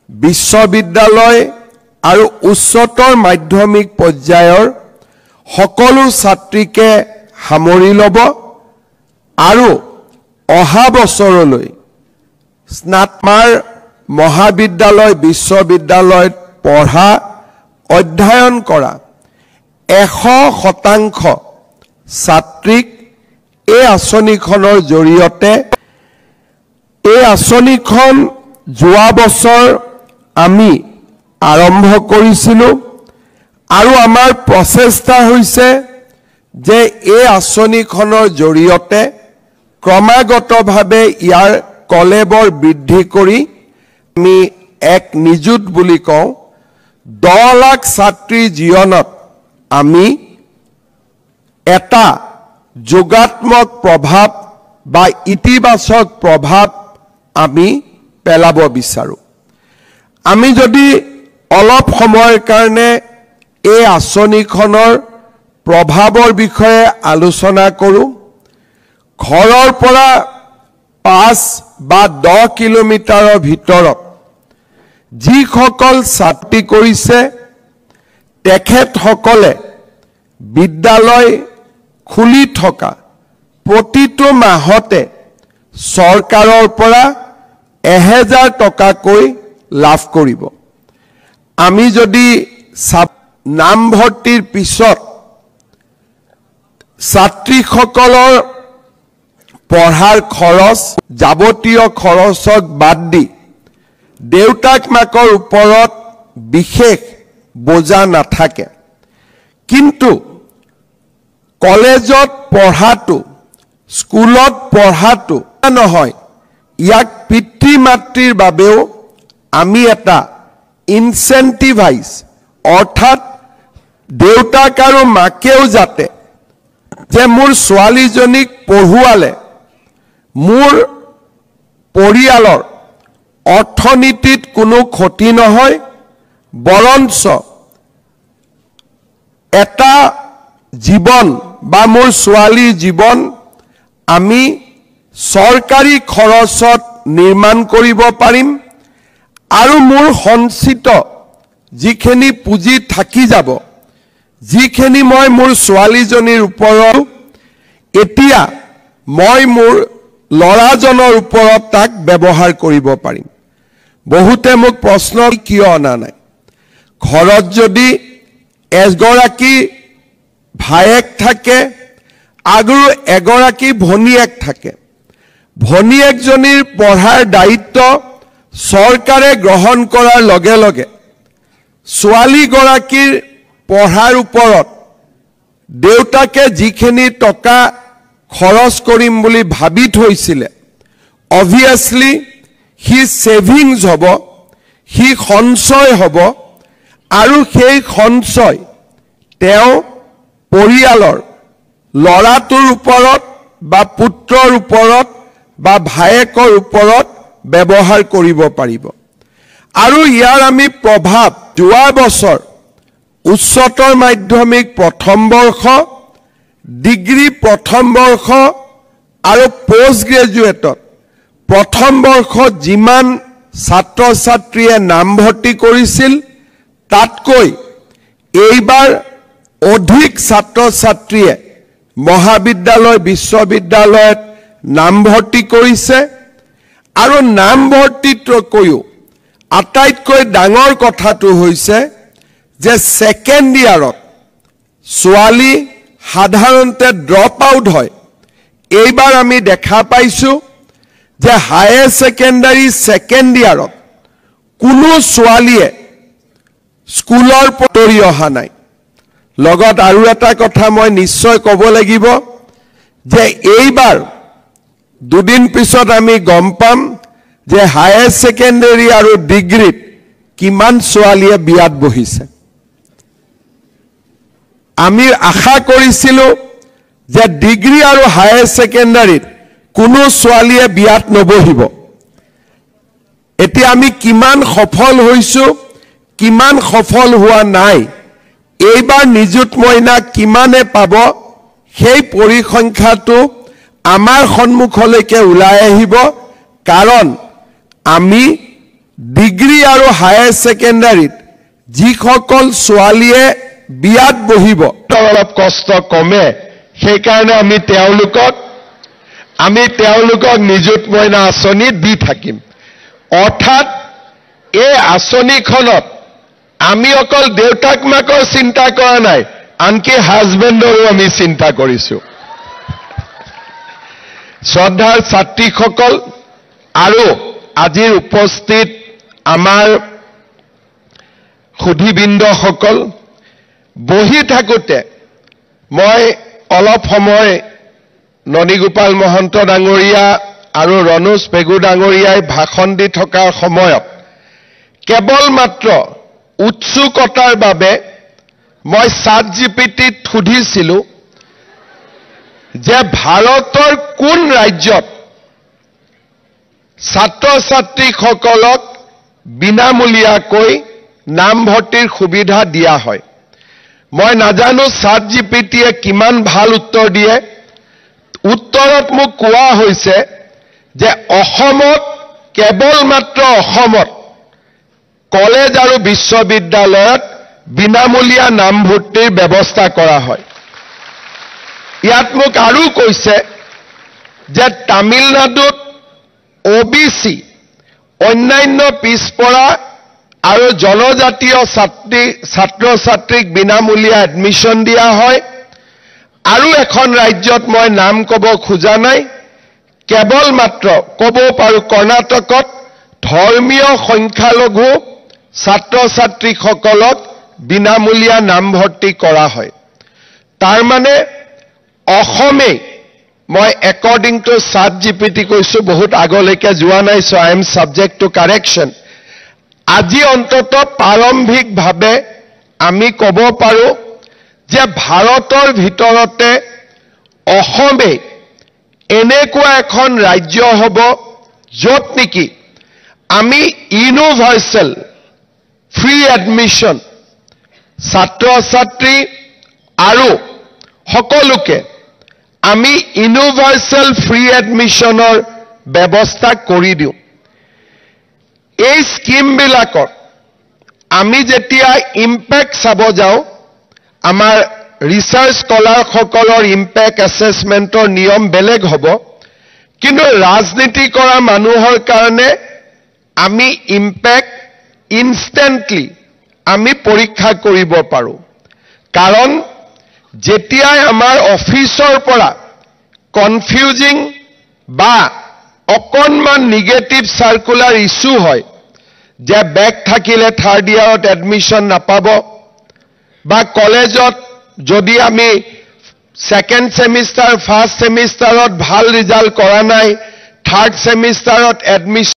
বিশ্ববিদ্যালয় আৰু উচ্চতৰ মাধ্যমিক পৰ্যায়ৰ সকলো ছাত্ৰীকে সামৰি ল'ব আৰু অহা বছৰলৈ স্নাতমাৰ মহাবিদ্যালয় বিশ্ববিদ্যালয়ত পঢ়া অধ্যয়ন কৰা 100% ছাত্ৰীক এই আঁচনিখনৰ জৰিয়তে এই আঁচনিখন যোৱা বছৰ আমি আৰম্ভ কৰিছিলোঁ আৰু আমাৰ প্ৰচেষ্টা হৈছে যে এই আঁচনিখনৰ জৰিয়তে ক্ৰমাগতভাৱে ইয়াৰ কলেবৰ বৃদ্ধি কৰি আমি এক নিযুত বুলি কওঁ 10 লাখ ছাত্ৰীৰ জীৱনত আমি এটা যোগাত্মক প্ৰভাৱ বা ইতিবাচক প্ৰভাৱ আমি পেলাব বিচাৰোঁ। আমি যদি অলপ সময়ৰ কাৰণে এই আঁচনিখনৰ প্ৰভাৱৰ বিষয়ে আলোচনা কৰোঁ, ঘৰৰ পৰা 5 বা 10 কিলোমিটাৰৰ ভিতৰত যিসকল ছাত্ৰী কৰিছে তেখেতসকলে বিদ্যালয় খুলি থকা প্ৰতিটো মাহতে চৰকাৰৰ পৰা 1000 টকাকৈ লাভ কৰিব। আমি যদি নামভৰ্তিৰ পিছত ছাত্ৰীসকলৰ পঢ়াৰ খৰচ যাৱতীয় খৰচক বাদ দি দেউতাক মাকৰ ওপৰত বিশেষ বোজা নাথাকে, কিন্তু কলেজত পঢ়াটো স্কুলত পঢ়াটো নহয়, ইয়াক পিতৃ মাতৃৰ বাবেও আমি এটা ইনচেন্টিভাইজ অৰ্থাৎ দেউতাক আৰু মাকেও যাতে যে মোৰ ছোৱালীজনীক পঢ়ুৱালে মোৰ পৰিয়ালৰ অৰ্থনীতিত কোনো ক্ষতি নহয়, বৰঞ্চ এটা জীৱন বা মোৰ ছোৱালীৰ জীৱন আমি চৰকাৰী খৰচত নিৰ্মাণ কৰিব পাৰিম আৰু মোৰ সঞ্চিত যিখিনি পুঁজি থাকি যাব, যিখিনি মই মোৰ ছোৱালীজনীৰ ওপৰত এতিয়া মই মোৰ ল'ৰাজনৰ ওপৰত তাক ব্যৱহাৰ কৰিব পাৰিম। বহুতে মোক প্ৰশ্ন কিয় অনা নাই? ঘৰত যদি এগৰাকী ভায়েক থাকে আৰু এগৰাকী ভনীয়েক থাকে, ভনীয়েকজনীৰ পঢ়াৰ দায়িত্ব চৰকাৰে গ্ৰহণ কৰাৰ লগে লগে ছোৱালীগৰাকীৰ পঢ়াৰ ওপৰত দেউতাকে যিখিনি টকা খৰচ কৰিম বুলি ভাবি থৈছিলে, অবভিয়াছলি হি সেভিংস হ'ব, হি সঞ্চয় হ'ব আৰু সেই সঞ্চয় তেওঁ পৰিয়ালৰ ল'ৰাটোৰ ওপৰত বা পুত্ৰৰ ওপৰত বা ভায়েকৰ ওপৰত ব্যৱহাৰ কৰিব পাৰিব। আৰু ইয়াৰ আমি প্ৰভাৱ যোৱা বছৰ উচ্চতৰ মাধ্যমিক প্ৰথম বৰ্ষ, ডিগ্ৰী প্ৰথম বৰ্ষ আৰু পোষ্ট গ্ৰেজুৱেটত প্ৰথম বৰ্ষত যিমান ছাত্ৰ ছাত্ৰীয়ে নামভৰ্তি কৰিছিল তাতকৈ এইবাৰ অধিক ছাত্ৰ ছাত্ৰীয়ে মহাবিদ্যালয় বিশ্ববিদ্যালয়ত নামভৰ্তি কৰিছে। আৰু নামভৰ্তিতকৈও আটাইতকৈ ডাঙৰ কথাটো হৈছে যে ছেকেণ্ড ইয়াৰত ছোৱালী সাধাৰণতে ড্ৰপ আউট হয়। এইবাৰ আমি দেখা পাইছোঁ যে হায়াৰ ছেকেণ্ডাৰী ছেকেণ্ড ইয়াৰত কোনো ছোৱালীয়ে স্কুলৰ পৰি অহা নাই। লগত আৰু এটা কথা মই নিশ্চয় ক'ব লাগিব যে এইবাৰ দুদিন পিছত আমি গম পাম যে হায়াৰ ছেকেণ্ডাৰী আৰু ডিগ্ৰীত কিমান ছোৱালীয়ে বিয়াত বহিছে। আমি আশা কৰিছিলোঁ যে ডিগ্ৰী আৰু হায়াৰ ছেকেণ্ডাৰীত কোনো ছোৱালীয়ে বিয়াত নবহিব। এতিয়া আমি কিমান সফল হৈছোঁ, কিমান সফল হোৱা নাই, এইবাৰ নিযুত মইনা কিমানে পাব সেই পৰিসংখ্যাটো আমাৰ সন্মুখলৈকে ওলাই আহিব। কাৰণ আমি ডিগ্ৰী আৰু হায়াৰ ছেকেণ্ডাৰীত যিসকল ছোৱালীয়ে বিয়াত বহিব অলপ কষ্ট কমে সেইকাৰণে আমি তেওঁলোকক নিযুত মইনা আঁচনি দি থাকিম অৰ্থাৎ এই আঁচনিখনত আমি অকল দেউতাক মাকৰ চিন্তা কৰা নাই আনকি হাজবেণ্ডৰো আমি চিন্তা কৰিছো শ্ৰদ্ধাৰ ছাত্ৰীসকল আৰু আজিৰ উপস্থিত আমাৰ সুধীবৃন্দসকল বহি থাকোঁতে মই অলপ সময় ননীগোপাল মহন্ত ডাঙৰীয়া আৰু ৰণোজ পেগু ডাঙৰীয়াই ভাষণ দি থকাৰ সময়ত কেৱল মাত্ৰ উৎসুকতাৰ বাবে মই ChatGPTত সুধিছিলোঁ যে ভাৰতৰ কোন ৰাজ্যত ছাত্ৰ ছাত্ৰীসকলক বিনামূলীয়াকৈ নামভৰ্তিৰ সুবিধা দিয়া হয় মই নাজানো ChatGPTয়ে কিমান ভাল উত্তৰ দিয়ে উত্তৰত মোক কোৱা হৈছে যে অসমত কেৱল মাত্ৰ অসমত কলেজ আৰু বিশ্ববিদ্যালয়ত বিনামূলীয়া নামভৰ্তিৰ ব্যৱস্থা কৰা হয় ইয়াত মোক আৰু কৈছে যে তামিলনাডুত OBC অন্যান্য পিছপৰা আৰু জনজাতীয় ছাত্ৰ ছাত্ৰীক বিনামূলীয়া এডমিশন দিয়া হয় আৰু এখন ৰাজ্যত মই নাম ক'ব খোজা নাই কেৱল মাত্ৰ ক'ব পাৰো কৰ্ণাটকত ধৰ্মীয় সংখ্যালঘু ছাত্ৰ ছাত্ৰীসকলক বিনামূলীয়া নামভৰ্তি কৰা হয় তাৰ মানে অসমে মই একৰ্ডিং টু ChatGPT কৈছো বহুত আগলৈকে যোৱা নাই so I am subject to correction আজি অন্তত প্ৰাৰম্ভিকভাৱে আমি ক'ব পাৰো যে ভাৰতৰ ভিতৰতে অসমে এনেকুৱা এখন ৰাজ্য হ'ব য'ত নেকি আমি ইউনিভাৰ্সেল ফ্ৰী এডমিশন ছাত্ৰ ছাত্ৰী আৰু সকলোকে আমি ইউনিভাৰ্সেল ফ্ৰী এডমিশনৰ ব্যৱস্থা কৰি দিওঁ এই স্কিমবিলাকৰ আমি যেতিয়া ইম্প্যাক্ট চাব যাওঁ আমাৰ ৰিসাৰ্চ স্কলাৰসকলৰ ইম্প্যাক্ট অ্যাসেসমেন্টৰ নিয়ম বেলেগ হ'ব কিন্তু ৰাজনীতি কৰা মানুহৰ কাৰণে আমি ইম্প্যাক্ট ইনষ্টেন্টলি আমি পৰীক্ষা কৰিব পাৰো কাৰণ যেতিয়াই আমাৰ অফিচৰ পৰা কনফিউজিং বা অকনমান নিগেটিভ সার্কুলার ইস্যু হয় যে ব্যাক থাকিলে থার্ড ইয়ারত এডমিশন নাপাব বা কলেজত যদি আমি সেকেন্ড সেমিস্টার ফার্স্ট সেমিস্টারত ভাল রিজাল্ট কৰা নাই থাৰ্ড সেমিস্টাৰত এডমিশন